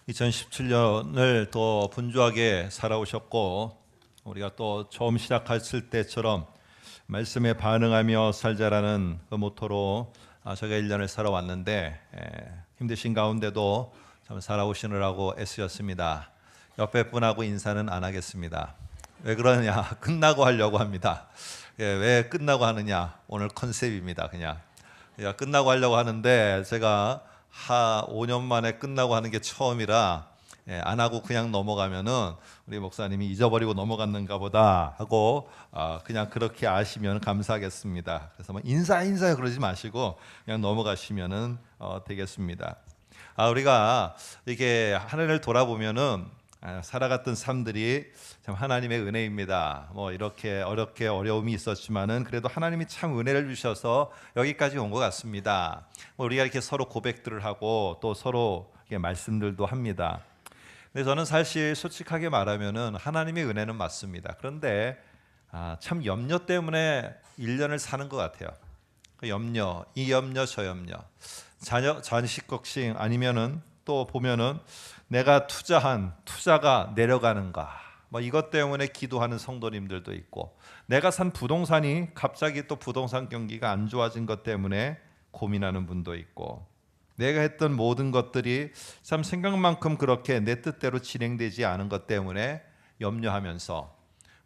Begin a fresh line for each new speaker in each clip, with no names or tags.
2017년을 또 분주하게 살아오셨고 우리가 또 처음 시작했을 때처럼 말씀에 반응하며 살자라는 그 모토로 저희가 1년을 살아왔는데 힘드신 가운데도 참 살아오시느라고 애쓰셨습니다. 옆에 분하고 인사는 안 하겠습니다. 왜 그러냐? 끝나고 하려고 합니다. 왜 끝나고 하느냐? 오늘 컨셉입니다. 그냥 끝나고 하려고 하는데 제가 5년 만에 끝나고 하는 게 처음이라 안 하고 그냥 넘어가면은 우리 목사님이 잊어버리고 넘어갔는가 보다 하고 그냥 그렇게 아시면 감사하겠습니다. 그래서 뭐 인사 그러지 마시고 그냥 넘어가시면은 되겠습니다. 우리가 이게 하늘을 돌아보면은 살아갔던 삶들이 참 하나님의 은혜입니다. 뭐 이렇게 어렵게 어려움이 있었지만은 그래도 하나님이 참 은혜를 주셔서 여기까지 온 것 같습니다. 우리가 이렇게 서로 고백들을 하고 또 서로 말씀들도 합니다. 근데 저는 사실 솔직하게 말하면은 하나님의 은혜는 맞습니다. 그런데 참 염려 때문에 1년을 사는 것 같아요. 그 염려, 이 염려, 저 염려, 자식 걱정 아니면은 또 보면은 내가 투자한 투자가 내려가는가, 뭐 이것 때문에 기도하는 성도님들도 있고, 내가 산 부동산이 갑자기 또 부동산 경기가 안 좋아진 것 때문에 고민하는 분도 있고, 내가 했던 모든 것들이 참 생각만큼 그렇게 내 뜻대로 진행되지 않은 것 때문에 염려하면서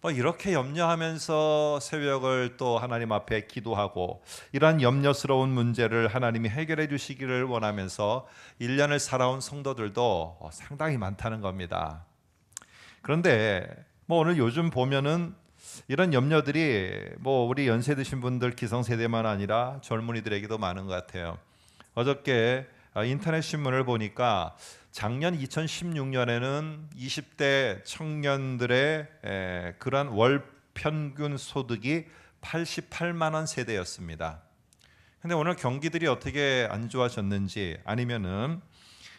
뭐 이렇게 염려하면서 새벽을 또 하나님 앞에 기도하고 이러한 염려스러운 문제를 하나님이 해결해 주시기를 원하면서 1년을 살아온 성도들도 상당히 많다는 겁니다. 그런데 뭐 오늘 요즘 보면은 이런 염려들이 뭐 우리 연세 드신 분들 기성세대만 아니라 젊은이들에게도 많은 것 같아요. 어저께 인터넷 신문을 보니까 작년 2016년에는 20대 청년들의 그러한 월 평균 소득이 88만 원 세대였습니다. 근데 오늘 경기들이 어떻게 안 좋아졌는지, 아니면은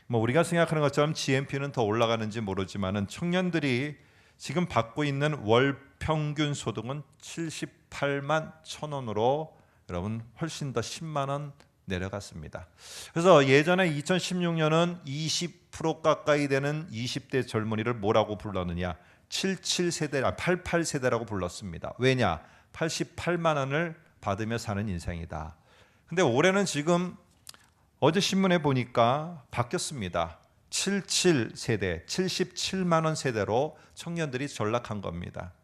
뭐 우리가 생각하는 것처럼 GNP는 더 올라가는지 모르지만은 청년들이 지금 받고 있는 월 평균 소득은 78만 1,000원으로 여러분 훨씬 더 10만 원 내려갔습니다. 그래서 예전에 2016년은 20% 가까이 되는 20대 젊은이를 뭐라고 불렀느냐? 77세대, 88세대라고 불렀습니다. 왜냐? 88만 원을 받으며 사는 인생이다. 근데 올해는 지금 어제 신문에 보니까 바뀌었습니다. 77세대, 77만 원 세대로 청년들이 전락한 겁니다.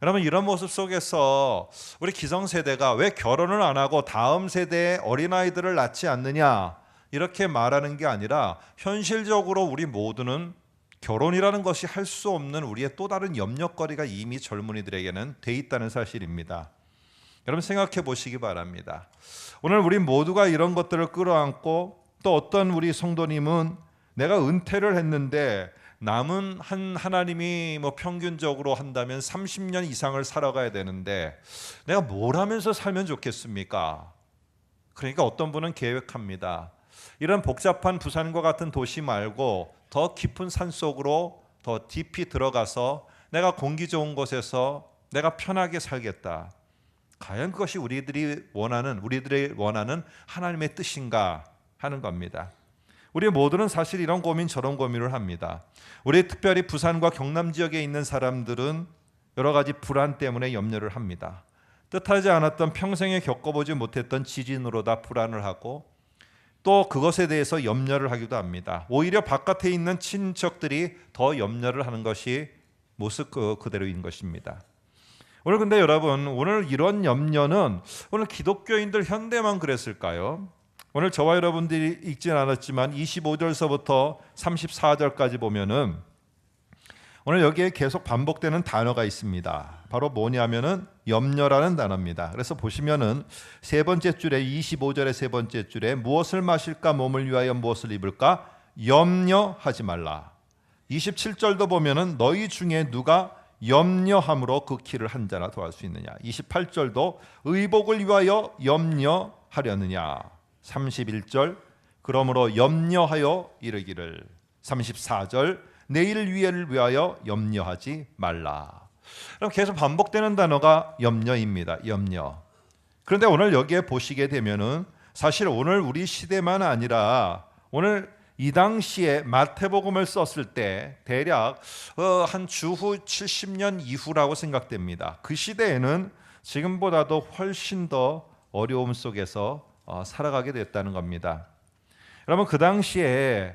여러분, 이런 모습 속에서 우리 기성세대가 왜 결혼을 안 하고 다음 세대의 어린아이들을 낳지 않느냐 이렇게 말하는 게 아니라, 현실적으로 우리 모두는 결혼이라는 것이 할 수 없는 우리의 또 다른 염려거리가 이미 젊은이들에게는 돼 있다는 사실입니다. 여러분, 생각해 보시기 바랍니다. 오늘 우리 모두가 이런 것들을 끌어안고, 또 어떤 우리 성도님은 내가 은퇴를 했는데 남은 하나님이 뭐 평균적으로 한다면 30년 이상을 살아가야 되는데 내가 뭘 하면서 살면 좋겠습니까? 그러니까 어떤 분은 계획합니다. 이런 복잡한 부산과 같은 도시 말고 더 깊은 산 속으로 더 깊이 들어가서 내가 공기 좋은 곳에서 내가 편하게 살겠다. 과연 그것이 우리들이 원하는 하나님의 뜻인가 하는 겁니다. 우리 모두는 사실 이런 고민 저런 고민을 합니다. 우리 특별히 부산과 경남 지역에 있는 사람들은 여러 가지 불안 때문에 염려를 합니다. 뜻하지 않았던, 평생에 겪어보지 못했던 지진으로 다 불안을 하고 또 그것에 대해서 염려를 하기도 합니다. 오히려 바깥에 있는 친척들이 더 염려를 하는 것이 모습 그대로인 것입니다. 오늘 근데 여러분, 오늘 이런 염려는 오늘 기독교인들 현대만 그랬을까요? 오늘 저와 여러분들이 읽진 않았지만 25절서부터 34절까지 보면은 오늘 여기에 계속 반복되는 단어가 있습니다. 바로 뭐냐면은 염려라는 단어입니다. 그래서 보시면은 세 번째 줄에, 25절의 세 번째 줄에 무엇을 마실까, 몸을 위하여 무엇을 입을까, 염려하지 말라. 27절도 보면은 너희 중에 누가 염려함으로 그 길을 한 자나 더할 수 있느냐. 28절도 의복을 위하여 염려하려느냐. 31절 그러므로 염려하여 이르기를. 34절 내일 위해를 위하여 염려하지 말라. 그럼 계속 반복되는 단어가 염려입니다. 염려. 그런데 오늘 여기에 보시게 되면은 사실 오늘 우리 시대만 아니라 오늘 이 당시에 마태복음을 썼을 때 대략 한 주후 70년 이후라고 생각됩니다. 그 시대에는 지금보다도 훨씬 더 어려움 속에서 살아가게 됐다는 겁니다. 여러분, 그 당시에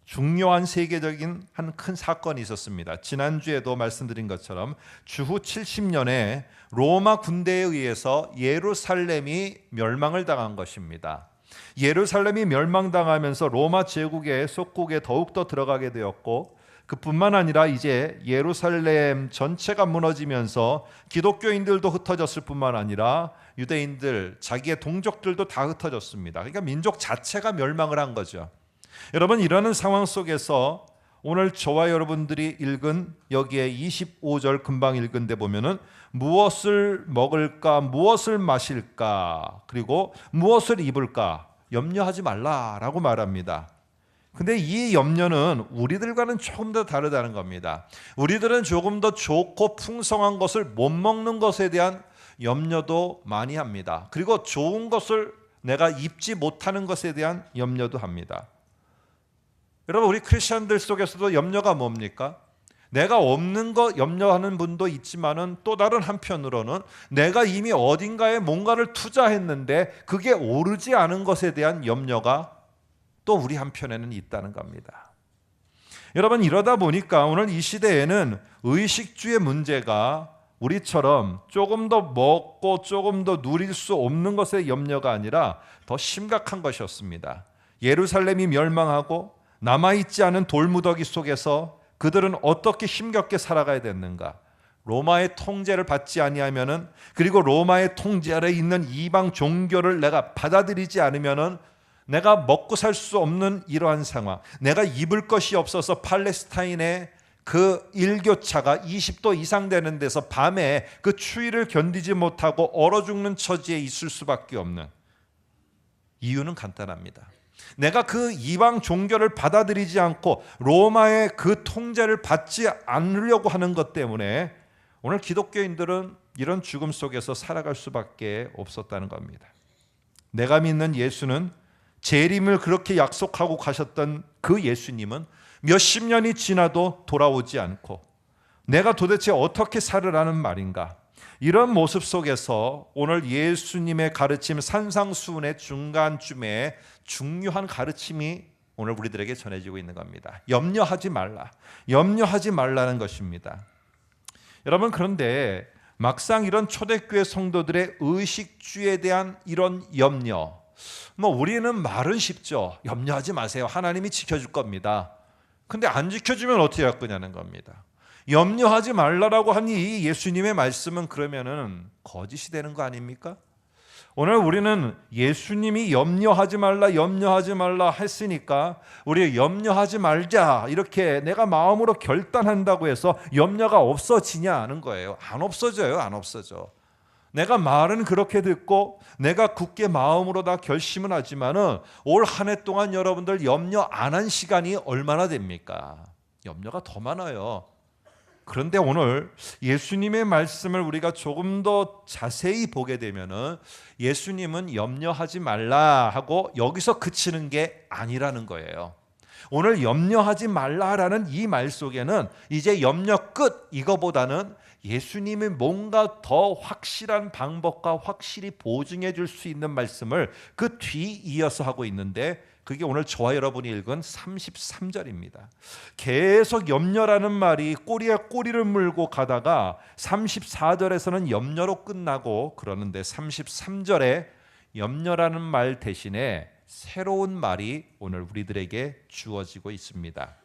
중요한 세계적인 한 큰 사건이 있었습니다. 지난주에도 말씀드린 것처럼 주후 70년에 로마 군대에 의해서 예루살렘이 멸망을 당한 것입니다. 예루살렘이 멸망당하면서 로마 제국의 속국에 더욱더 들어가게 되었고, 그뿐만 아니라 이제 예루살렘 전체가 무너지면서 기독교인들도 흩어졌을 뿐만 아니라 유대인들, 자기의 동족들도 다 흩어졌습니다. 그러니까 민족 자체가 멸망을 한 거죠. 여러분, 이러는 상황 속에서 오늘 저와 여러분들이 읽은 여기에 25절 금방 읽은 데 보면은 무엇을 먹을까, 무엇을 마실까, 그리고 무엇을 입을까 염려하지 말라라고 말합니다. 근데 이 염려는 우리들과는 조금 더 다르다는 겁니다. 우리들은 조금 더 좋고 풍성한 것을 못 먹는 것에 대한 염려도 많이 합니다. 그리고 좋은 것을 내가 입지 못하는 것에 대한 염려도 합니다. 여러분, 우리 크리스천들 속에서도 염려가 뭡니까? 내가 없는 것 염려하는 분도 있지만은 또 다른 한편으로는 내가 이미 어딘가에 뭔가를 투자했는데 그게 오르지 않은 것에 대한 염려가 또 우리 한편에는 있다는 겁니다. 여러분, 이러다 보니까 오늘 이 시대에는 의식주의 문제가 우리처럼 조금 더 먹고 조금 더 누릴 수 없는 것의 염려가 아니라 더 심각한 것이었습니다. 예루살렘이 멸망하고 남아있지 않은 돌무더기 속에서 그들은 어떻게 힘겹게 살아가야 됐는가? 로마의 통제를 받지 아니하면은, 그리고 로마의 통제 아래 있는 이방 종교를 내가 받아들이지 않으면은 내가 먹고 살 수 없는 이러한 상황, 내가 입을 것이 없어서 팔레스타인의 그 일교차가 20도 이상 되는 데서 밤에 그 추위를 견디지 못하고 얼어 죽는 처지에 있을 수밖에 없는 이유는 간단합니다. 내가 그 이방 종교를 받아들이지 않고 로마의 그 통제를 받지 않으려고 하는 것 때문에 오늘 기독교인들은 이런 죽음 속에서 살아갈 수밖에 없었다는 겁니다. 내가 믿는 예수는 재림을 그렇게 약속하고 가셨던 그 예수님은 몇십 년이 지나도 돌아오지 않고 내가 도대체 어떻게 살으라는 말인가? 이런 모습 속에서 오늘 예수님의 가르침 산상수훈의 중간쯤에 중요한 가르침이 오늘 우리들에게 전해지고 있는 겁니다. 염려하지 말라. 염려하지 말라는 것입니다. 여러분, 그런데 막상 이런 초대교회 성도들의 의식주에 대한 이런 염려, 우리는 말은 쉽죠. 염려하지 마세요. 하나님이 지켜줄 겁니다. 근데 안 지켜주면 어떻게 할 거냐는 겁니다. 염려하지 말라라고 한 이 예수님의 말씀은 그러면은 거짓이 되는 거 아닙니까? 오늘 우리는 예수님이 염려하지 말라 했으니까 우리 염려하지 말자 이렇게 내가 마음으로 결단한다고 해서 염려가 없어지냐 하는 거예요. 안 없어져요. 안 없어져. 내가 말은 그렇게 듣고 내가 굳게 마음으로 다 결심은 하지만은 올 한 해 동안 여러분들 염려 안 한 시간이 얼마나 됩니까? 염려가 더 많아요. 그런데 오늘 예수님의 말씀을 우리가 조금 더 자세히 보게 되면은 예수님은 염려하지 말라 하고 여기서 그치는 게 아니라는 거예요. 오늘 염려하지 말라라는 이 말 속에는 이제 염려 끝 이거보다는 예수님이 뭔가 더 확실한 방법과 확실히 보증해 줄 수 있는 말씀을 그 뒤 이어서 하고 있는데 그게 오늘 저와 여러분이 읽은 33절입니다. 계속 염려라는 말이 꼬리에 꼬리를 물고 가다가 34절에서는 염려로 끝나고 그러는데 33절에 염려라는 말 대신에 새로운 말이 오늘 우리들에게 주어지고 있습니다.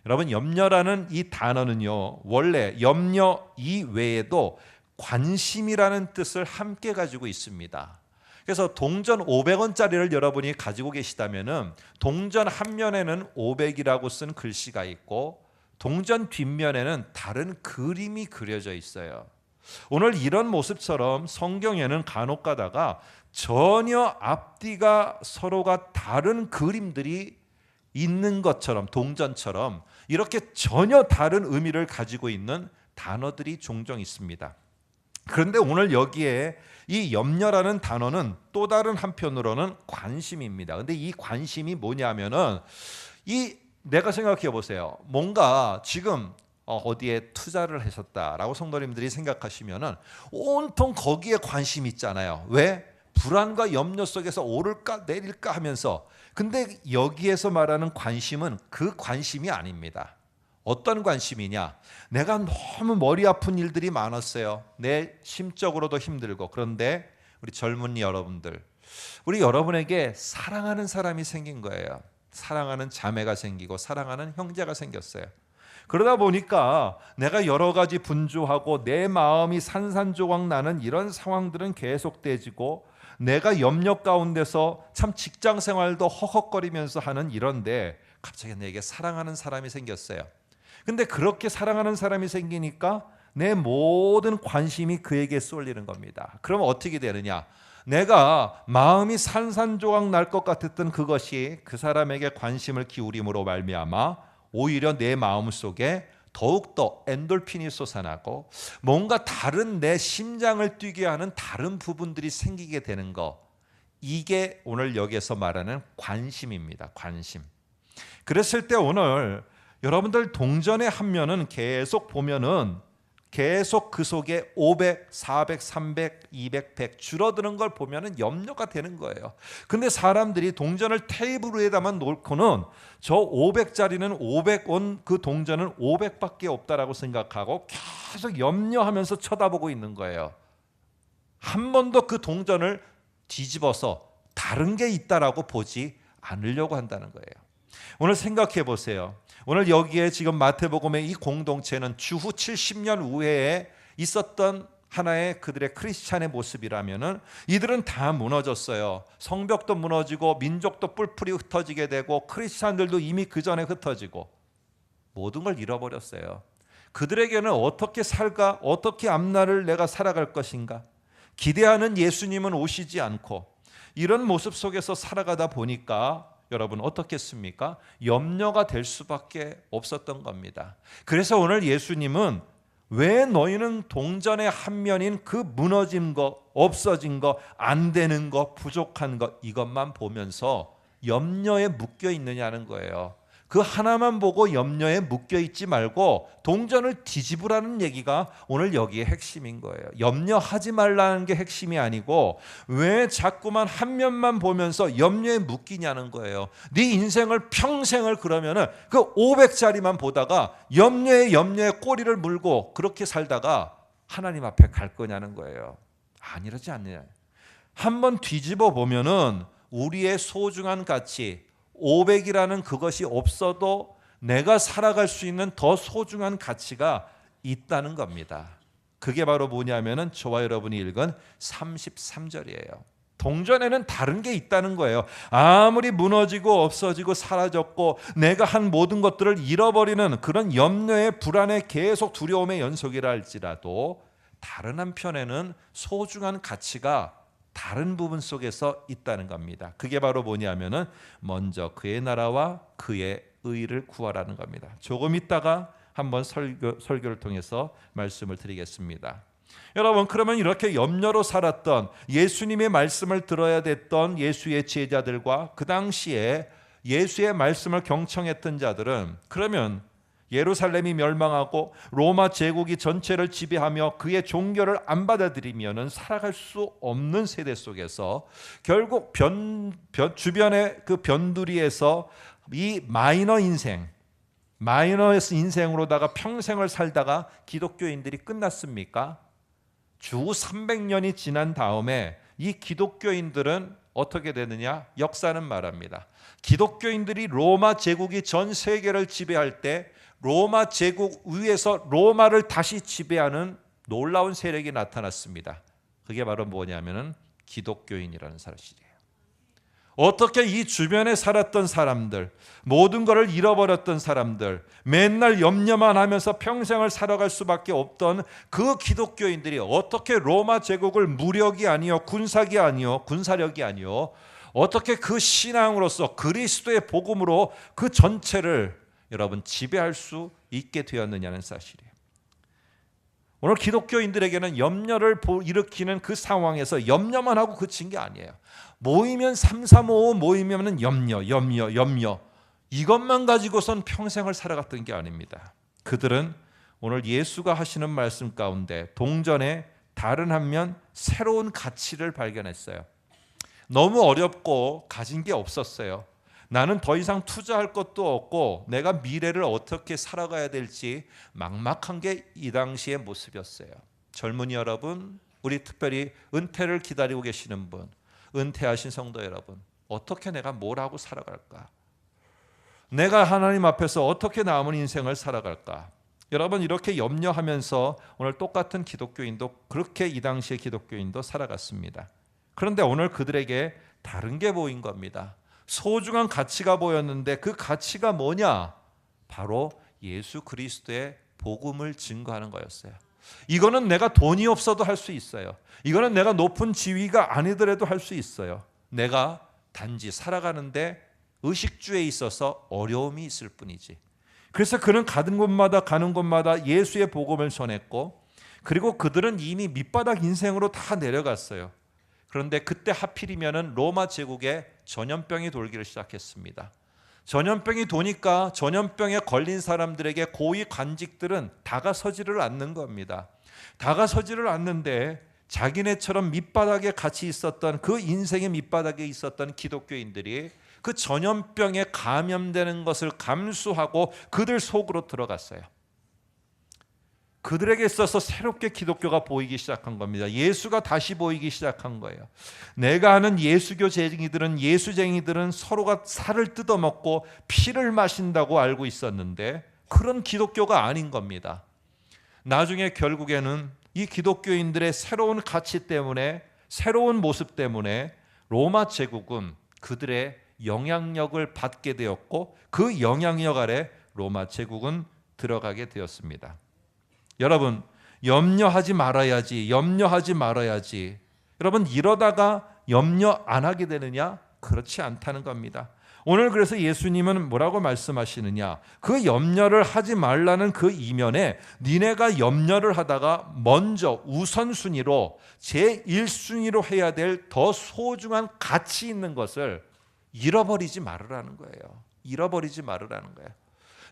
여러분, 염려라는 이 단어는요, 원래 염려 이외에도 관심이라는 뜻을 함께 가지고 있습니다. 그래서 동전 500원짜리를 여러분이 가지고 계시다면은 동전 한 면에는 500이라고 쓴 글씨가 있고 동전 뒷면에는 다른 그림이 그려져 있어요. 오늘 이런 모습처럼 성경에는 간혹 가다가 전혀 앞뒤가 서로가 다른 그림들이 있는 것처럼 동전처럼 이렇게 전혀 다른 의미를 가지고 있는 단어들이 종종 있습니다. 그런데 오늘 여기에 이 염려라는 단어는 또 다른 한편으로는 관심입니다. 근데 이 관심이 뭐냐면은 내가 생각해 보세요. 뭔가 지금 어디에 투자를 하셨다라고 성도님들이 생각하시면은 온통 거기에 관심이 있잖아요. 왜? 불안과 염려 속에서 오를까 내릴까 하면서. 근데 여기에서 말하는 관심은 그 관심이 아닙니다. 어떤 관심이냐? 내가 너무 머리 아픈 일들이 많았어요. 내 심적으로도 힘들고. 그런데 우리 젊은이 여러분들, 우리 여러분에게 사랑하는 사람이 생긴 거예요. 사랑하는 자매가 생기고 사랑하는 형제가 생겼어요. 그러다 보니까 내가 여러 가지 분주하고 내 마음이 산산조각 나는 이런 상황들은 계속되지고, 내가 염려 가운데서 참 직장 생활도 허걱거리면서 하는 이런데 갑자기 내게 사랑하는 사람이 생겼어요. 근데 그렇게 사랑하는 사람이 생기니까 내 모든 관심이 그에게 쏠리는 겁니다. 그러면 어떻게 되느냐? 내가 마음이 산산조각 날 것 같았던 그것이 그 사람에게 관심을 기울임으로 말미암아 오히려 내 마음 속에 더욱더 엔돌핀이 솟아나고 뭔가 다른 내 심장을 뛰게 하는 다른 부분들이 생기게 되는 거, 이게 오늘 여기에서 말하는 관심입니다. 관심. 그랬을 때 오늘 여러분들 동전의 한 면은 계속 보면은 계속 그 속에 500, 400, 300, 200, 100 줄어드는 걸 보면은 염려가 되는 거예요. 근데 사람들이 동전을 테이블 위에다만 놓고는 저 500짜리는 500원, 그 동전은 500밖에 없다라고 생각하고 계속 염려하면서 쳐다보고 있는 거예요. 한 번도 그 동전을 뒤집어서 다른 게 있다라고 보지 않으려고 한다는 거예요. 오늘 생각해 보세요. 오늘 여기에 지금 마태복음의 이 공동체는 주후 70년 후에 있었던 하나의 그들의 크리스찬의 모습이라면은 이들은 다 무너졌어요. 성벽도 무너지고 민족도 뿔뿔이 흩어지게 되고 크리스찬들도 이미 그 전에 흩어지고 모든 걸 잃어버렸어요. 그들에게는 어떻게 살까? 어떻게 앞날을 내가 살아갈 것인가? 기대하는 예수님은 오시지 않고 이런 모습 속에서 살아가다 보니까 여러분 어떻겠습니까? 염려가 될 수밖에 없었던 겁니다. 그래서 오늘 예수님은 왜 너희는 동전의 한 면인 그 무너진 거, 없어진 거, 안 되는 거, 부족한 거 이것만 보면서 염려에 묶여 있느냐는 거예요. 그 하나만 보고 염려에 묶여 있지 말고 동전을 뒤집으라는 얘기가 오늘 여기에 핵심인 거예요. 염려하지 말라는 게 핵심이 아니고 왜 자꾸만 한 면만 보면서 염려에 묶이냐는 거예요. 네 인생을 평생을 그러면은 그 500짜리만 보다가 염려에 꼬리를 물고 그렇게 살다가 하나님 앞에 갈 거냐는 거예요. 이러지 않느냐. 한번 뒤집어 보면은 우리의 소중한 가치 500이라는 그것이 없어도 내가 살아갈 수 있는 더 소중한 가치가 있다는 겁니다. 그게 바로 뭐냐면은 저와 여러분이 읽은 33절이에요. 동전에는 다른 게 있다는 거예요. 아무리 무너지고 없어지고 사라졌고 내가 한 모든 것들을 잃어버리는 그런 염려의 불안의 계속 두려움의 연속이라 할지라도 다른 한편에는 소중한 가치가 다른 부분 속에서 있다는 겁니다. 그게 바로 뭐냐면은 먼저 그의 나라와 그의 의를 구하라는 겁니다. 조금 있다가 한번 설교를 통해서 말씀을 드리겠습니다. 여러분, 그러면 이렇게 염려로 살았던 예수님의 말씀을 들어야 됐던 예수의 제자들과 그 당시에 예수의 말씀을 경청했던 자들은 그러면 예루살렘이 멸망하고 로마 제국이 전체를 지배하며 그의 종교를 안 받아들이면은 살아갈 수 없는 세대 속에서 결국 주변의 그 변두리에서 이 마이너 인생으로다가 평생을 살다가 기독교인들이 끝났습니까? 주 300년이 지난 다음에 이 기독교인들은 어떻게 되느냐? 역사는 말합니다. 기독교인들이 로마 제국이 전 세계를 지배할 때 로마 제국 위에서 로마를 다시 지배하는 놀라운 세력이 나타났습니다. 그게 바로 뭐냐면은 기독교인이라는 사실이에요. 어떻게 이 주변에 살았던 사람들, 모든 것을 잃어버렸던 사람들, 맨날 염려만 하면서 평생을 살아갈 수밖에 없던 그 기독교인들이 어떻게 로마 제국을 무력이 아니요, 군사력이 아니요, 어떻게 그 신앙으로서 그리스도의 복음으로 그 전체를 여러분 지배할 수 있게 되었느냐는 사실이에요.
오늘 기독교인들에게는 염려를 일으키는 그 상황에서 염려만 하고 그친 게 아니에요. 모이면 335 모이면은 염려. 이것만 가지고선 평생을 살아갔던 게 아닙니다. 그들은 오늘 예수가 하시는 말씀 가운데 동전에 다른 한 면 새로운 가치를 발견했어요. 너무 어렵고 가진 게 없었어요. 나는 더 이상 투자할 것도 없고 내가 미래를 어떻게 살아가야 될지 막막한 게 이 당시의 모습이었어요. 젊은이 여러분, 우리 특별히 은퇴를 기다리고 계시는 분, 은퇴하신 성도 여러분, 어떻게 내가 뭘 하고 살아갈까? 내가 하나님 앞에서 어떻게 남은 인생을 살아갈까? 여러분, 이렇게 염려하면서 오늘 똑같은 기독교인도 그렇게 이 당시의 기독교인도 살아갔습니다. 그런데 오늘 그들에게 다른 게 보인 겁니다. 소중한 가치가 보였는데 그 가치가 뭐냐? 바로 예수 그리스도의 복음을 증거하는 거였어요. 이거는 내가 돈이 없어도 할 수 있어요. 이거는 내가 높은 지위가 아니더라도 할 수 있어요. 내가 단지 살아가는데 의식주에 있어서 어려움이 있을 뿐이지. 그래서 그는 가는 곳마다 예수의 복음을 전했고, 그리고 그들은 이미 밑바닥 인생으로 다 내려갔어요. 그런데 그때 하필이면은 로마 제국에 전염병이 돌기를 시작했습니다. 전염병이 도니까 전염병에 걸린 사람들에게 고위 관직들은 다가서지를 않는 겁니다. 다가서지를 않는데 자기네처럼 밑바닥에 같이 있었던, 그 인생의 밑바닥에 있었던 기독교인들이 그 전염병에 감염되는 것을 감수하고 그들 속으로 들어갔어요. 그들에게 있어서 새롭게 기독교가 보이기 시작한 겁니다. 예수가 다시 보이기 시작한 거예요. 내가 아는 예수쟁이들은 서로가 살을 뜯어먹고 피를 마신다고 알고 있었는데 그런 기독교가 아닌 겁니다. 나중에 결국에는 이 기독교인들의 새로운 가치 때문에, 새로운 모습 때문에 로마 제국은 그들의 영향력을 받게 되었고, 그 영향력 아래 로마 제국은 들어가게 되었습니다. 여러분, 염려하지 말아야지. 여러분, 이러다가 염려 안 하게 되느냐? 그렇지 않다는 겁니다. 오늘 그래서 예수님은 뭐라고 말씀하시느냐? 그 염려를 하지 말라는 그 이면에 니네가 염려를 하다가 먼저 우선순위로 제1순위로 해야 될 더 소중한 가치 있는 것을 잃어버리지 말으라는 거예요.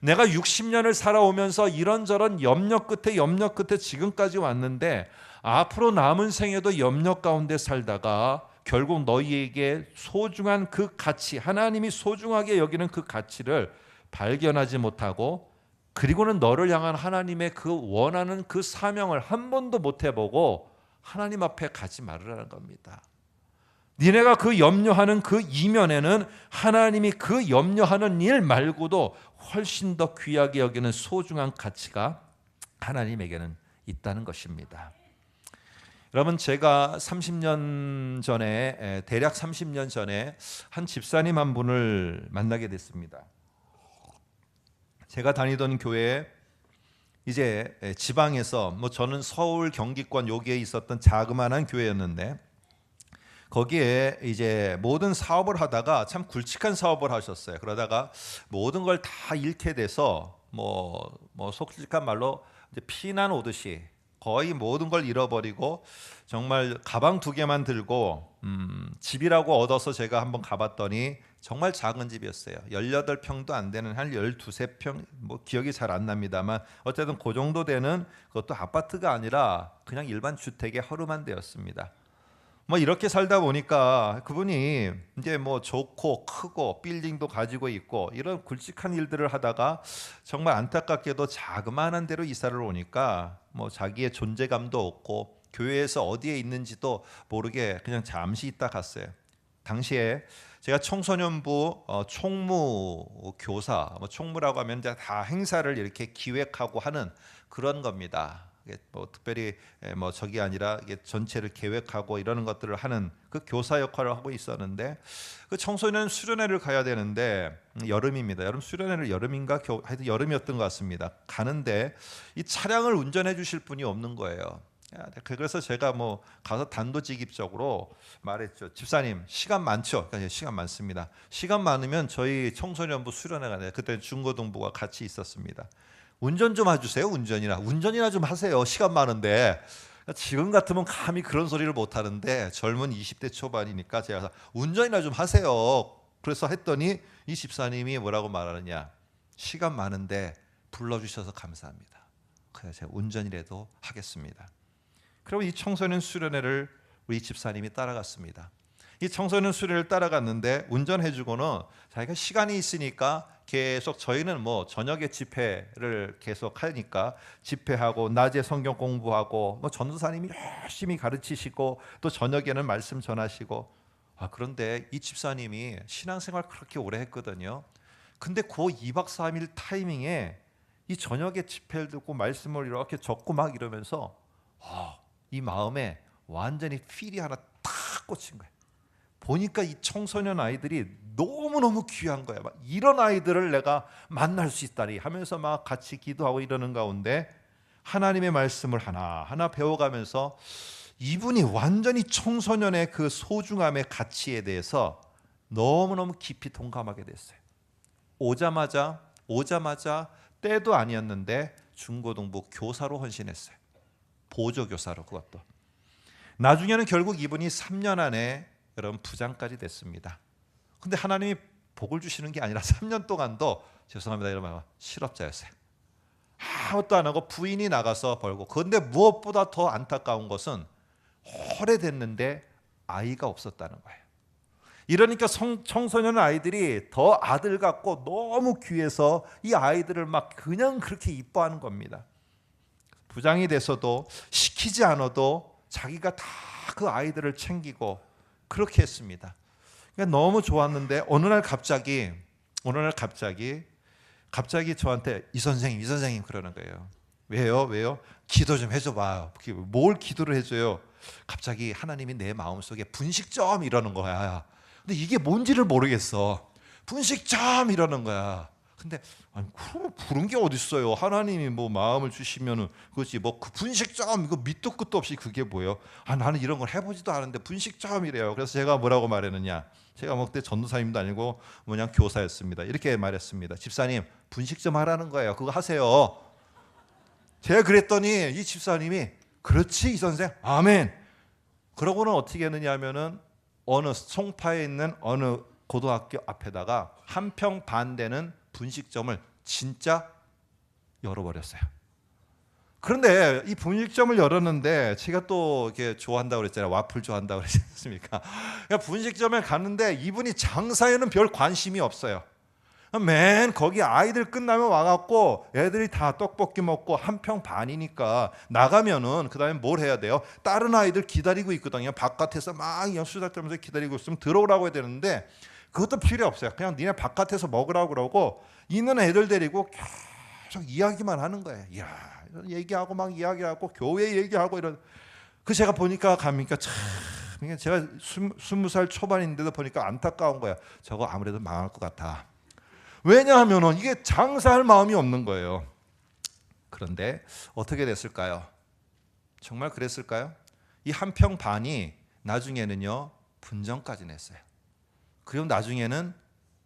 내가 60년을 살아오면서 이런저런 염려 끝에 지금까지 왔는데 앞으로 남은 생에도 염려 가운데 살다가 결국 너희에게 소중한 그 가치, 하나님이 소중하게 여기는 그 가치를 발견하지 못하고, 그리고는 너를 향한 하나님의 그 원하는 그 사명을 한 번도 못 해보고 하나님 앞에 가지 말으라는 겁니다. 니네가 그 염려하는 그 이면에는 하나님이 그 염려하는 일 말고도 훨씬 더 귀하게 여기는 소중한 가치가 하나님에게는 있다는 것입니다. 여러분, 제가 30년 전에, 대략 30년 전에 한 집사님 한 분을 만나게 됐습니다. 제가 다니던 교회에 이제 지방에서, 저는 서울 경기권 여기에 있었던 자그마한 교회였는데, 거기에 이제 모든 사업을 하다가 참 굵직한 사업을 하셨어요. 그러다가 모든 걸 다 잃게 돼서 솔직한 말로 이제 피난 오듯이 거의 모든 걸 잃어버리고 정말 가방 2개만 들고 집이라고 얻어서 제가 한번 가봤더니 정말 작은 집이었어요. 18평도 안 되는 한 12~13평, 기억이 잘 안 납니다만 어쨌든 그 정도 되는, 그것도 아파트가 아니라 그냥 일반 주택의 허름한 데였습니다. 이렇게 살다 보니까 그분이 이제 좋고 크고 빌딩도 가지고 있고 이런 굵직한 일들을 하다가 정말 안타깝게도 자그마한 데로 이사를 오니까 자기의 존재감도 없고 교회에서 어디에 있는지도 모르게 그냥 잠시 있다 갔어요. 당시에 제가 청소년부 총무 교사, 총무라고 하면 이제 다 행사를 이렇게 기획하고 하는 그런 겁니다. 특별히 저기 아니라 이게 전체를 계획하고 이러는 것들을 하는 그 교사 역할을 하고 있었는데, 그 청소년 수련회를 가야 되는데 여름입니다. 여름 수련회를 하여튼 여름이었던 것 같습니다. 가는데 이 차량을 운전해 주실 분이 없는 거예요. 그래서 제가 가서 단도직입적으로 말했죠. 집사님, 시간 많죠? 그러니까 시간 많습니다. 시간 많으면 저희 청소년부 수련회가 그때 중고등부가 같이 있었습니다.
운전 좀 해주세요. 운전이나 좀 하세요. 시간 많은데. 지금 같으면 감히 그런 소리를 못 하는데 젊은 20대 초반이니까 제가 운전이나 좀 하세요. 그래서 했더니 이 집사님이 뭐라고 말하느냐. 시간 많은데 불러주셔서 감사합니다. 그래서 제가 운전이라도 하겠습니다. 그리고 이 청소년 수련회를 우리 집사님이 따라갔습니다. 이 청소년 수련회를 따라갔는데 운전해주고는 자기가 시간이 있으니까 계속 저희는 뭐 저녁에 집회를 계속 하니까 집회하고 낮에 성경 공부하고 뭐 전도사님이 열심히 가르치시고 또 저녁에는 말씀 전하시고 그런데 이 집사님이 신앙생활 그렇게 오래 했거든요. 근데 그 2박 3일 타이밍에 이 저녁에 집회를 듣고 말씀을 이렇게 적고 막 이러면서 이 마음에 완전히 필이 하나 탁 꽂힌 거예요. 보니까 이 청소년 아이들이 너무너무 귀한 거야. 막 이런 아이들을 내가 만날 수 있다니 하면서 막 같이 기도하고 이러는 가운데 하나님의 말씀을 하나하나 배워가면서 이분이 완전히 청소년의 그 소중함의 가치에 대해서 너무너무 깊이 동감하게 됐어요. 오자마자 때도 아니었는데 중고등부 교사로 헌신했어요. 보조교사로. 그것도 나중에는 결국 이분이 3년 안에 여러분 부장까지 됐습니다. 근데 하나님이 복을 주시는 게 아니라 3년 동안도 죄송합니다 여러분 실업자였어요. 아무것도 안 하고 부인이 나가서 벌고. 그런데 무엇보다 더 안타까운 것은 오래됐는데 아이가 없었다는 거예요. 이러니까 청소년 아이들이 더 아들 같고 너무 귀해서 이 아이들을 막 그냥 그렇게 이뻐하는 겁니다. 부장이 돼서도 시키지 않아도 자기가 다 그 아이들을 챙기고 그렇게 했습니다. 그러니까 너무 좋았는데 어느 날 갑자기 저한테 이 선생님 그러는 거예요. 왜요? 기도 좀 해줘 봐요. 뭘 기도를 해줘요? 갑자기 하나님이 내 마음속에 분식점 이러는 거야. 근데 이게 뭔지를 모르겠어. 분식점 이러는 거야. 근데 아니 그런 게 어디 있어요? 하나님이 뭐 마음을 주시면은 그렇지 뭐 그 분식점 이거 밑도 끝도 없이 그게 뭐예요? 나는 이런 걸 해보지도 않은데 분식점이래요. 그래서 제가 뭐라고 말했느냐? 제가 뭐 그때 전도사님도 아니고 그냥 교사였습니다. 이렇게 말했습니다. 집사님 분식점 하라는 거예요. 그거 하세요. 제가 그랬더니 이 집사님이 그렇지 이 선생 아멘. 그러고는 어떻게 했느냐 하면은 어느 송파에 있는 어느 고등학교 앞에다가 한 평 반 되는 분식점을 진짜 열어버렸어요. 그런데 이 분식점을 열었는데 제가 또 이렇게 좋아한다고 그랬잖아요. 와플 좋아한다고 그랬지 않습니까? 그러니까 분식점에 갔는데 이분이 장사에는 별 관심이 없어요. 맨 거기 아이들 끝나면 와갖고 애들이 다 떡볶이 먹고 한 평 반이니까 나가면은 그 다음에 뭘 해야 돼요? 다른 아이들 기다리고 있거든요. 바깥에서 막 수다 떨면서 기다리고 있으면 들어오라고 해야 되는데 그것도 필요 없어요. 그냥 니네 바깥에서 먹으라고 그러고 있는 애들 데리고 계속 이야기만 하는 거예요. 이야, 얘기하고 막 이야기하고 교회 얘기하고 이런. 그 제가 보니까 가니까 참 제가 20살 초반인데도 보니까 안타까운 거야. 저거 아무래도 망할 것 같아. 왜냐하면은 이게 장사할 마음이 없는 거예요. 그런데 어떻게 됐을까요? 정말 그랬을까요? 이 한 평 반이 나중에는요 분정까지 냈어요. 그리고 나중에는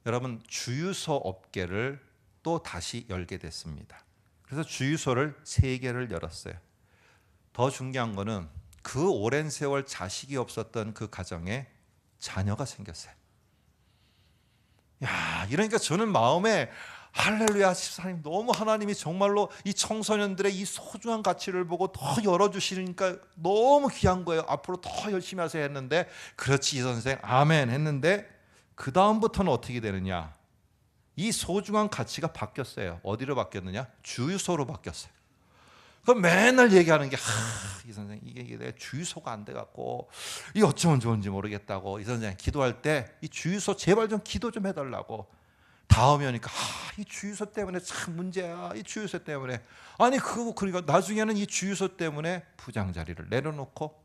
여러분 주유소 업계를 또 다시 열게 됐습니다. 그래서 주유소를 3개를 열었어요. 더 중요한 거는 그 오랜 세월 자식이 없었던 그 가정에 자녀가 생겼어요. 야, 이러니까 저는 마음에 할렐루야 집사님 너무 하나님이 정말로 이 청소년들의 이 소중한 가치를 보고 더 열어주시니까 너무 귀한 거예요. 앞으로 더 열심히 하세요 했는데 그렇지 이 선생 아멘 했는데 그 다음부터는 어떻게 되느냐? 이 소중한 가치가 바뀌었어요. 어디로 바뀌었느냐? 주유소로 바뀌었어요. 그럼 맨날 얘기하는 게 이 선생 이게 내 주유소가 안 돼갖고 이 어쩌면 좋은지 모르겠다고 이 선생 기도할 때 이 주유소 제발 좀 기도 좀 해달라고. 다음에 오니까 이 주유소 때문에 참 문제야. 이 주유소 때문에 그러니까 나중에는 이 주유소 때문에 부장 자리를 내려놓고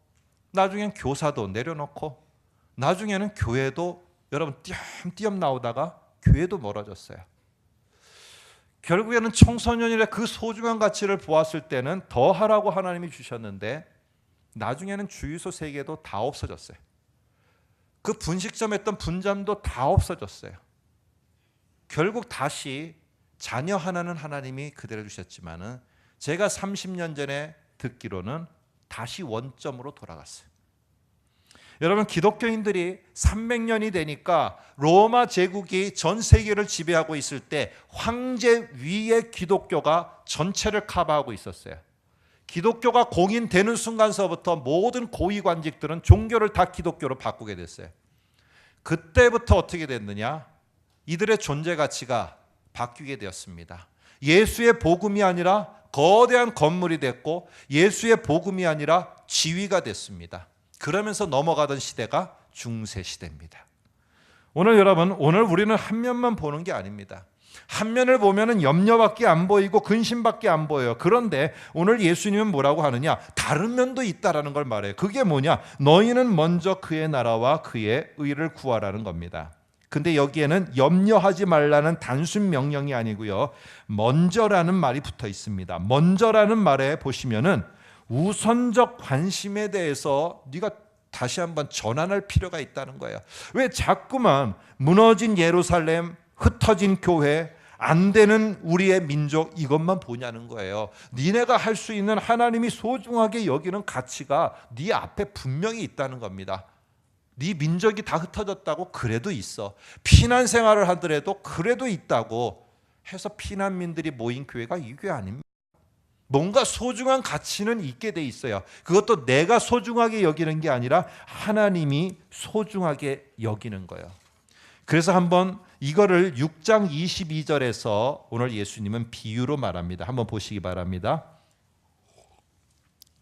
나중엔 교사도 내려놓고 나중에는 교회도 여러분 띄엄띄엄 나오다가 교회도 멀어졌어요. 결국에는 청소년일의 그 소중한 가치를 보았을 때는 더 하라고 하나님이 주셨는데 나중에는 주유소 3개도 다 없어졌어요. 그 분식점 했던 분점도 다 없어졌어요. 결국 다시
자녀 하나는 하나님이 그대로 주셨지만은 제가 30년 전에 듣기로는 다시 원점으로 돌아갔어요. 여러분, 기독교인들이 300년이 되니까 로마 제국이 전 세계를 지배하고 있을 때 황제 위에 기독교가 전체를 커버하고 있었어요. 기독교가 공인되는 순간서부터 모든 고위관직들은 종교를 다 기독교로 바꾸게 됐어요. 그때부터 어떻게 됐느냐? 이들의 존재 가치가 바뀌게 되었습니다. 예수의 복음이 아니라 거대한 건물이 됐고 예수의 복음이 아니라 지위가 됐습니다. 그러면서 넘어가던 시대가 중세 시대입니다. 오늘 여러분, 오늘 우리는 한 면만 보는 게 아닙니다. 한 면을 보면은 염려밖에 안 보이고 근심밖에 안 보여요. 그런데 오늘 예수님은 뭐라고 하느냐? 다른 면도 있다라는 걸 말해요. 그게 뭐냐? 너희는 먼저 그의 나라와 그의 의를 구하라는 겁니다. 근데 여기에는 염려하지 말라는 단순 명령이 아니고요, 먼저라는 말이 붙어 있습니다. 먼저라는 말에 보시면은 우선적 관심에 대해서 네가 다시 한번 전환할 필요가 있다는 거예요. 왜 자꾸만 무너진 예루살렘, 흩어진 교회, 안 되는 우리의 민족 이것만 보냐는 거예요. 니네가 할 수 있는 하나님이 소중하게 여기는 가치가 네 앞에 분명히 있다는 겁니다. 네 민족이 다 흩어졌다고 그래도 있어. 피난 생활을 하더라도 그래도 있다고 해서 피난민들이 모인 교회가 이 교회 아닙니다. 뭔가 소중한 가치는 있게 돼 있어요. 그것도 내가 소중하게 여기는 게 아니라 하나님이 소중하게 여기는 거예요. 그래서 한번 이거를 6장 22절에서 오늘 예수님은 비유로 말합니다. 한번 보시기 바랍니다.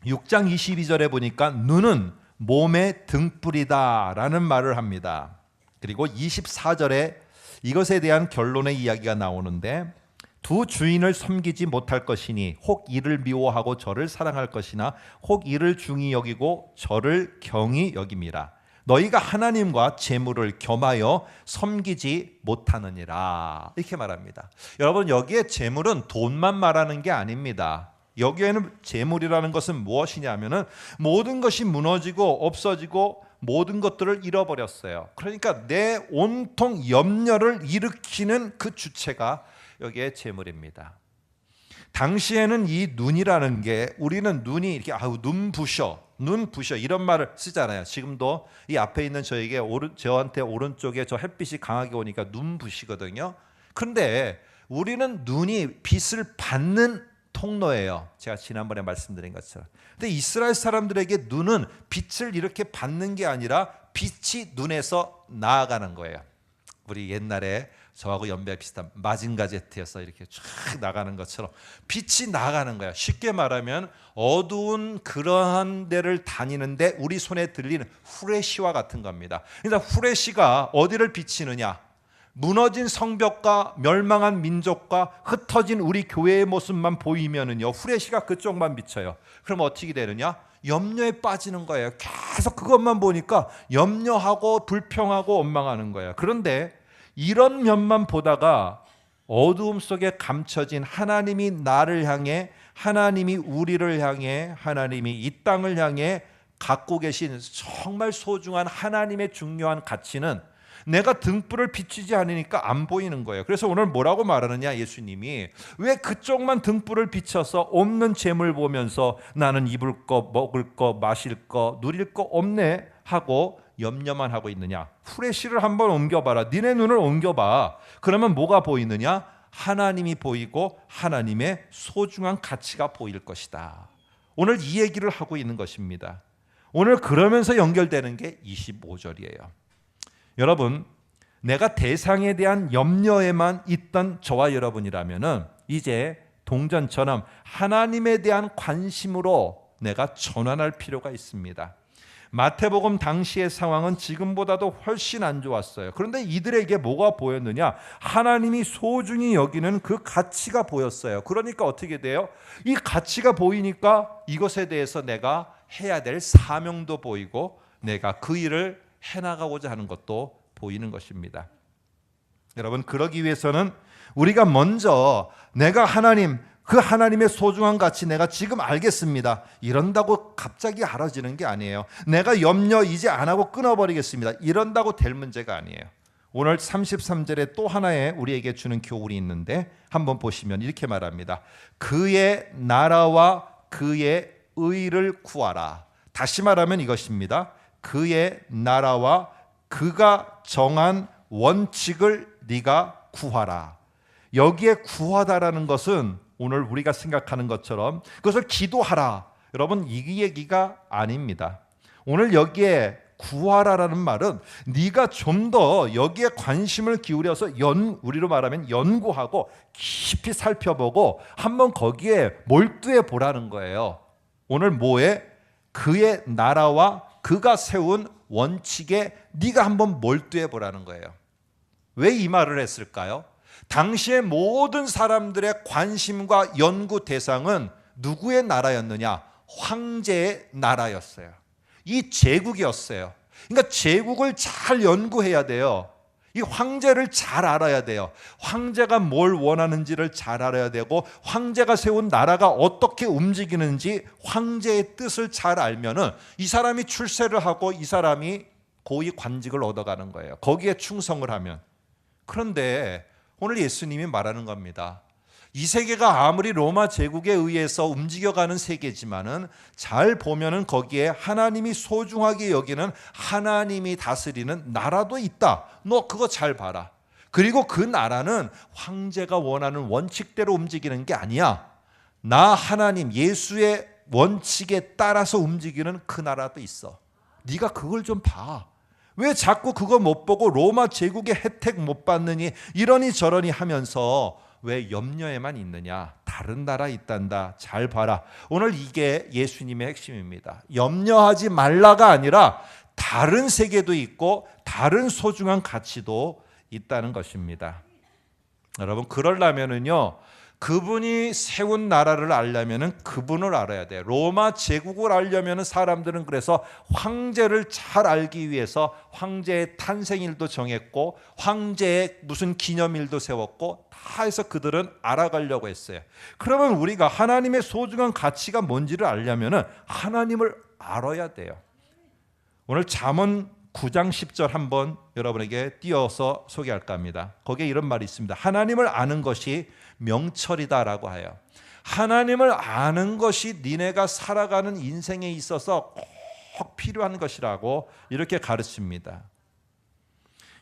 6장 22절에 보니까 눈은 몸의 등불이다 라는 말을 합니다. 그리고 24절에 이것에 대한 결론의 이야기가 나오는데, 두 주인을 섬기지 못할 것이니 혹 이를 미워하고 저를 사랑할 것이나 혹 이를 중히 여기고 저를 경히 여김이라. 너희가 하나님과 재물을 겸하여 섬기지 못하느니라. 이렇게 말합니다. 여러분, 여기에 재물은 돈만 말하는 게 아닙니다. 여기에는 재물이라는 것은 무엇이냐면은 모든 것이 무너지고 없어지고 모든 것들을 잃어버렸어요. 그러니까 내 온통 염려를 일으키는 그 주체가 여기에 재물입니다. 당시에는 이 눈이라는 게, 우리는 눈이 이렇게 눈 부셔 이런 말을 쓰잖아요. 지금도 이 앞에 있는 저에게 저한테 오른쪽에 저 햇빛이 강하게 오니까 눈 부시거든요. 그런데 우리는 눈이 빛을 받는 통로예요. 제가 지난번에 말씀드린 것처럼. 근데 이스라엘 사람들에게 눈은 빛을 이렇게 받는 게 아니라 빛이 눈에서 나아가는 거예요. 우리 옛날에 저하고 연배 비슷한 마징가 제트에서 이렇게 쫙 나가는 것처럼 빛이 나가는 거야. 쉽게 말하면 어두운 그러한 데를 다니는데 우리 손에 들리는 후레쉬와 같은 겁니다. 그러니까 후레쉬가 어디를 비치느냐? 무너진 성벽과 멸망한 민족과 흩어진 우리 교회의 모습만 보이면은요, 후레쉬가 그쪽만 비쳐요. 그럼 어떻게 되느냐? 염려에 빠지는 거예요. 계속 그것만 보니까 염려하고 불평하고 원망하는 거예요. 그런데 이런 면만 보다가 어두움 속에 감춰진 하나님이 나를 향해, 하나님이 우리를 향해, 하나님이 이 땅을 향해 갖고 계신 정말 소중한 하나님의 중요한 가치는 내가 등불을 비추지 않으니까 안 보이는 거예요. 그래서 오늘 뭐라고 말하느냐, 예수님이 왜 그쪽만 등불을 비춰서 없는 재물 보면서 나는 입을 거, 먹을 거, 마실 거, 누릴 거 없네 하고 염려만 하고 있느냐? 후레쉬를 한번 옮겨봐라. 니네 눈을 옮겨봐. 그러면 뭐가 보이느냐? 하나님이 보이고 하나님의 소중한 가치가 보일 것이다. 오늘 이 얘기를 하고 있는 것입니다. 오늘 그러면서 연결되는 게 25절이에요. 여러분, 내가 대상에 대한 염려에만 있던 저와 여러분이라면은 이제 동전처럼 하나님에 대한 관심으로 내가 전환할 필요가 있습니다. 마태복음 당시의 상황은 지금보다도 훨씬 안 좋았어요. 그런데 이들에게 뭐가 보였느냐? 하나님이 소중히 여기는 그 가치가 보였어요. 그러니까 어떻게 돼요? 이 가치가 보이니까 이것에 대해서 내가 해야 될 사명도 보이고 내가 그 일을 해나가고자 하는 것도 보이는 것입니다. 여러분, 그러기 위해서는 우리가 먼저 내가 그 하나님의 소중한 가치 내가 지금 알겠습니다. 이런다고 갑자기 알아지는 게 아니에요. 내가 염려 이제 안 하고 끊어버리겠습니다. 이런다고 될 문제가 아니에요. 오늘 33절에 또 하나의 우리에게 주는 교훈이 있는데 한번 보시면 이렇게 말합니다. 그의 나라와 그의 의를 구하라. 다시 말하면 이것입니다. 그의 나라와 그가 정한 원칙을 네가 구하라. 여기에 구하다라는 것은 오늘 우리가 생각하는 것처럼 그것을 기도하라. 여러분, 이 얘기가 아닙니다. 오늘 여기에 구하라라는 말은 네가 좀 더 여기에 관심을 기울여서 우리로 말하면 연구하고 깊이 살펴보고 한번 거기에 몰두해 보라는 거예요. 오늘 뭐에? 그의 나라와 그가 세운 원칙에 네가 한번 몰두해 보라는 거예요. 왜 이 말을 했을까요? 당시의 모든 사람들의 관심과 연구 대상은 누구의 나라였느냐? 황제의 나라였어요. 이 제국이었어요. 그러니까 제국을 잘 연구해야 돼요. 이 황제를 잘 알아야 돼요. 황제가 뭘 원하는지를 잘 알아야 되고 황제가 세운 나라가 어떻게 움직이는지 황제의 뜻을 잘 알면은 이 사람이 출세를 하고 이 사람이 고위 관직을 얻어가는 거예요. 거기에 충성을 하면. 그런데 오늘 예수님이 말하는 겁니다. 이 세계가 아무리 로마 제국에 의해서 움직여가는 세계지만은 잘 보면은 거기에 하나님이 소중하게 여기는 하나님이 다스리는 나라도 있다. 너 그거 잘 봐라. 그리고 그 나라는 황제가 원하는 원칙대로 움직이는 게 아니야. 나 하나님 예수의 원칙에 따라서 움직이는 그 나라도 있어. 네가 그걸 좀 봐. 왜 자꾸 그거 못 보고 로마 제국의 혜택 못 받느니 이러니 저러니 하면서 왜 염려에만 있느냐? 다른 나라 있단다. 잘 봐라. 오늘 이게 예수님의 핵심입니다. 염려하지 말라가 아니라 다른 세계도 있고 다른 소중한 가치도 있다는 것입니다. 여러분, 그러려면은요, 그분이 세운 나라를 알려면은 그분을 알아야 돼요. 로마 제국을 알려면은 사람들은 그래서 황제를 잘 알기 위해서 황제의 탄생일도 정했고 황제의 무슨 기념일도 세웠고 다 해서 그들은 알아가려고 했어요. 그러면 우리가 하나님의 소중한 가치가 뭔지를 알려면은 하나님을 알아야 돼요. 오늘 잠언 9장 10절 한번 여러분에게 띄어서 소개할까 합니다. 거기에 이런 말이 있습니다. 하나님을 아는 것이 명철이다라고 해요. 하나님을 아는 것이 니네가 살아가는 인생에 있어서 꼭 필요한 것이라고 이렇게 가르칩니다.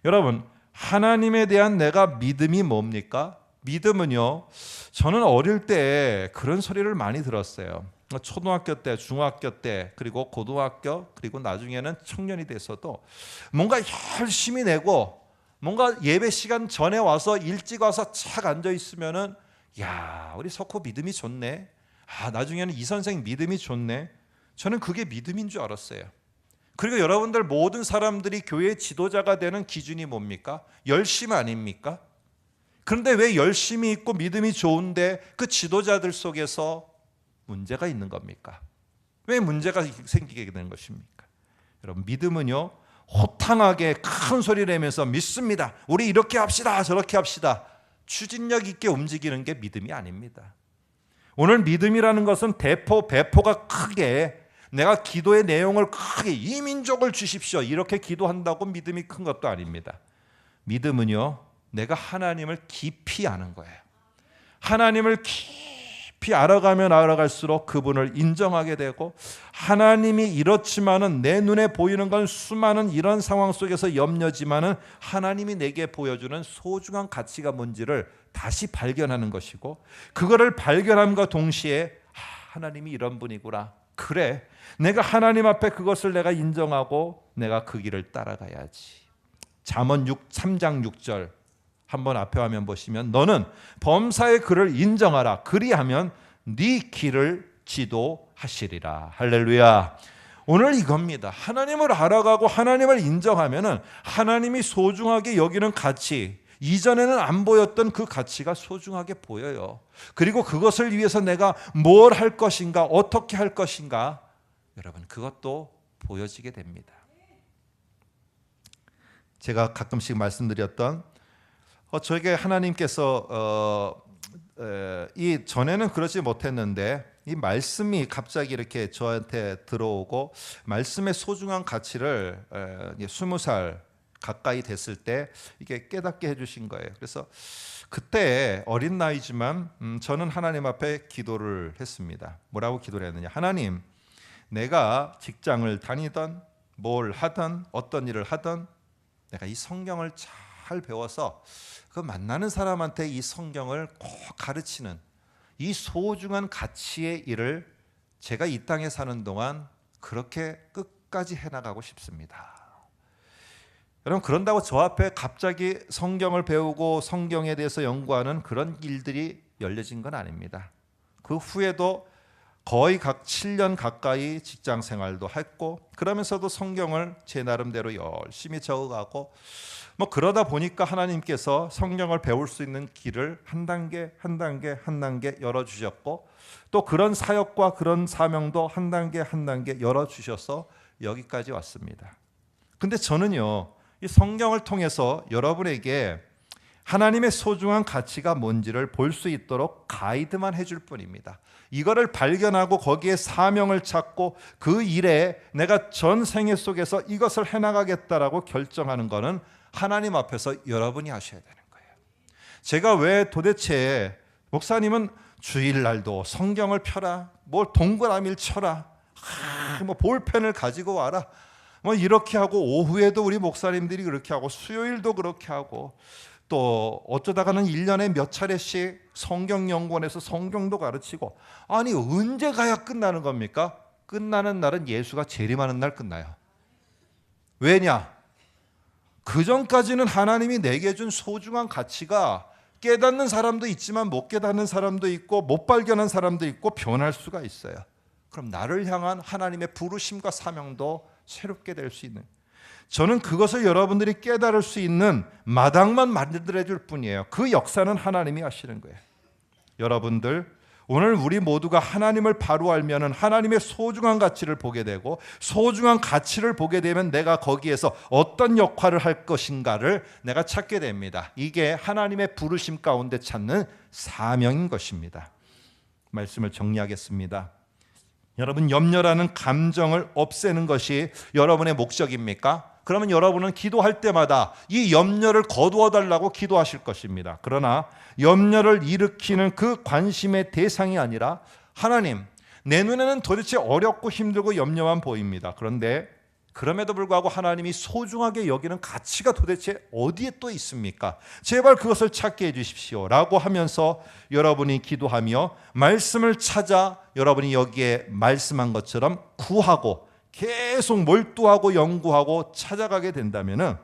여러분, 하나님에 대한 내가 믿음이 뭡니까? 믿음은요, 저는 어릴 때 그런 소리를 많이 들었어요. 초등학교 때, 중학교 때, 그리고 고등학교, 그리고 나중에는 청년이 돼서도 뭔가 열심히 내고 뭔가 예배 시간 전에 와서 일찍 와서 착 앉아 있으면은 야, 우리 석호 믿음이 좋네. 아, 나중에는 이 선생 믿음이 좋네. 저는 그게 믿음인 줄 알았어요. 그리고 여러분들 모든 사람들이 교회 지도자가 되는 기준이 뭡니까? 열심 아닙니까? 그런데 왜 열심히 있고 믿음이 좋은데 그 지도자들 속에서 문제가 있는 겁니까? 왜 문제가 생기게 되는 것입니까? 여러분, 믿음은요, 호탕하게 큰 소리 내면서 믿습니다. 우리 이렇게 합시다. 저렇게 합시다. 추진력 있게 움직이는 게 믿음이 아닙니다. 오늘 믿음이라는 것은 배포가 크게 내가 기도의 내용을 크게 이 민족을 주십시오. 이렇게 기도한다고 믿음이 큰 것도 아닙니다. 믿음은요, 내가 하나님을 깊이 아는 거예요. 하나님을 깊이 알아가면 알아갈수록 그분을 인정하게 되고 하나님이 이렇지만은 내 눈에 보이는 건 수많은 이런 상황 속에서 염려지만은 하나님이 내게 보여주는 소중한 가치가 뭔지를 다시 발견하는 것이고 그거를 발견함과 동시에 하나님이 이런 분이구나. 그래, 내가 하나님 앞에 그것을 내가 인정하고 내가 그 길을 따라가야지. 잠언 3장 6절 한번 앞에 화면 보시면 너는 범사의 그를 인정하라. 그리하면 네 길을 지도하시리라. 할렐루야. 오늘 이겁니다. 하나님을 알아가고 하나님을 인정하면은 하나님이 소중하게 여기는 가치, 이전에는 안 보였던 그 가치가 소중하게 보여요. 그리고 그것을 위해서 내가 뭘 할 것인가, 어떻게 할 것인가, 여러분 그것도 보여지게 됩니다. 제가 가끔씩 말씀드렸던 저에게 하나님께서 이 전에는 그러지 못했는데 이 말씀이 갑자기 이렇게 저한테 들어오고 말씀의 소중한 가치를 20살
가까이 됐을 때 이게 깨닫게 해주신 거예요. 그래서 그때 어린 나이지만 저는 하나님 앞에 기도를 했습니다. 뭐라고 기도를 했느냐? 하나님, 내가 직장을 다니던 뭘 하던 어떤 일을 하던 내가 이 성경을 잘 배워서 그 만나는 사람한테 이 성경을 꼭 가르치는 이 소중한 가치의 일을 제가 이 땅에 사는 동안 그렇게 끝까지 해나가고 싶습니다. 여러분, 그런다고 저 앞에 갑자기 성경을 배우고 성경에 대해서 연구하는 그런 일들이 열려진 건 아닙니다. 그 후에도 거의 각 7년 가까이 직장 생활도 했고, 그러면서도 성경을 제 나름대로 열심히 적어가고, 그러다 보니까 하나님께서 성경을 배울 수 있는 길을 한 단계 한 단계 한 단계 열어주셨고, 또 그런 사역과 그런 사명도 한 단계 한 단계 열어주셔서 여기까지 왔습니다. 근데 저는요, 이 성경을 통해서 여러분에게 하나님의 소중한 가치가 뭔지를 볼 수 있도록 가이드만 해줄 뿐입니다. 이거를 발견하고 거기에 사명을 찾고 그 일에 내가 전생애 속에서 이것을 해나가겠다라고 결정하는 것은 하나님 앞에서 여러분이 하셔야 되는 거예요. 제가 왜 도대체 목사님은 주일날도 성경을 펴라, 뭘 동그라미를 쳐라, 볼펜을 가지고 와라, 이렇게 하고, 오후에도 우리 목사님들이 그렇게 하고, 수요일도 그렇게 하고, 또 어쩌다가는 1년에 몇 차례씩 성경연구원에서 성경도 가르치고, 아니 언제 가야 끝나는 겁니까? 끝나는 날은 예수가 재림하는 날 끝나요. 왜냐? 그 전까지는 하나님이 내게 준 소중한 가치가 깨닫는 사람도 있지만 못 깨닫는 사람도 있고 못 발견한 사람도 있고 변할 수가 있어요. 그럼 나를 향한 하나님의 부르심과 사명도 새롭게 될 수 있는, 저는 그것을 여러분들이 깨달을 수 있는 마당만 만들어 줄 뿐이에요. 그 역사는 하나님이 하시는 거예요. 여러분들, 오늘 우리 모두가 하나님을 바로 알면은 하나님의 소중한 가치를 보게 되고, 소중한 가치를 보게 되면 내가 거기에서 어떤 역할을 할 것인가를 내가 찾게 됩니다. 이게 하나님의 부르심 가운데 찾는 사명인 것입니다. 말씀을 정리하겠습니다. 여러분, 염려라는 감정을 없애는 것이 여러분의 목적입니까? 그러면 여러분은 기도할 때마다 이 염려를 거두어 달라고 기도하실 것입니다. 그러나 염려를 일으키는 그 관심의 대상이 아니라, 하나님, 내 눈에는 도대체 어렵고 힘들고 염려만 보입니다. 그런데 그럼에도 불구하고 하나님이 소중하게 여기는 가치가 도대체 어디에 또 있습니까? 제발 그것을 찾게 해주십시오 라고 하면서 여러분이 기도하며 말씀을 찾아 여러분이 여기에 말씀한 것처럼 구하고 계속 몰두하고 연구하고 찾아가게 된다면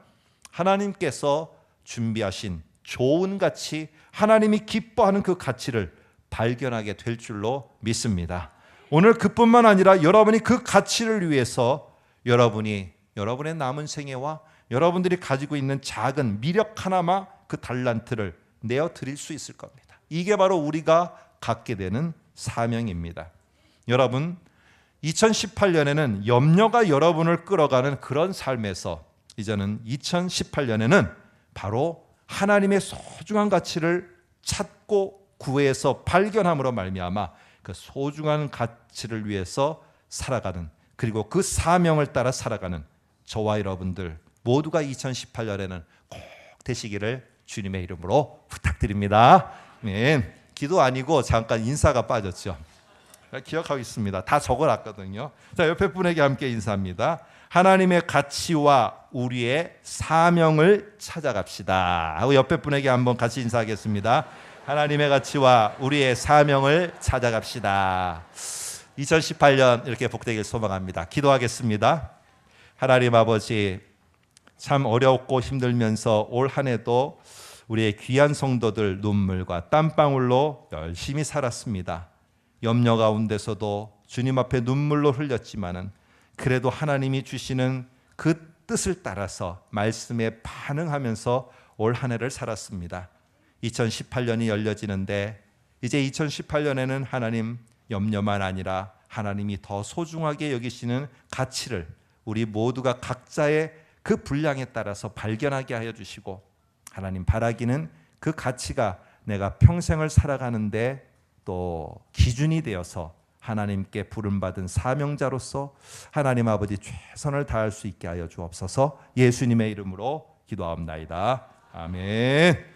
하나님께서 준비하신 좋은 가치, 하나님이 기뻐하는 그 가치를 발견하게 될 줄로 믿습니다. 오늘 그뿐만 아니라 여러분이 그 가치를 위해서 여러분이 여러분의 남은 생애와 여러분들이 가지고 있는 작은 미력 하나만 그 달란트를 내어 드릴 수 있을 겁니다. 이게 바로 우리가 갖게 되는 사명입니다. 여러분, 2018년에는 염려가 여러분을 끌어가는 그런 삶에서 이제는 2018년에는 바로 하나님의 소중한 가치를 찾고 구해서 발견함으로 말미암아 그 소중한 가치를 위해서 살아가는, 그리고 그 사명을 따라 살아가는 저와 여러분들 모두가 2018년에는 꼭 되시기를 주님의 이름으로 부탁드립니다. 아멘. 기도 아니고 잠깐 인사가 빠졌죠. 기억하고 있습니다. 다 적어놨거든요. 자, 옆에 분에게 함께 인사합니다. 하나님의 가치와 우리의 사명을 찾아갑시다 하고 옆에 분에게 한번 같이 인사하겠습니다. 하나님의 가치와 우리의 사명을 찾아갑시다. 2018년 이렇게 복되길 소망합니다. 기도하겠습니다. 하나님 아버지, 참 어렵고 힘들면서 올 한 해도 우리의 귀한 성도들 눈물과 땀방울로 열심히 살았습니다. 염려 가운데서도 주님 앞에 눈물로 흘렸지만은 그래도 하나님이 주시는 그 뜻을 따라서 말씀에 반응하면서 올 한 해를 살았습니다. 2018년이 열려지는데 이제 2018년에는 하나님 염려만 아니라 하나님이 더 소중하게 여기시는 가치를 우리 모두가 각자의 그 분량에 따라서 발견하게 하여 주시고, 하나님 바라기는 그 가치가 내가 평생을 살아가는데 또 기준이 되어서
하나님께 부름받은 사명자로서 하나님 아버지 최선을 다할 수 있게 하여 주옵소서. 예수님의 이름으로 기도하옵나이다. 아멘.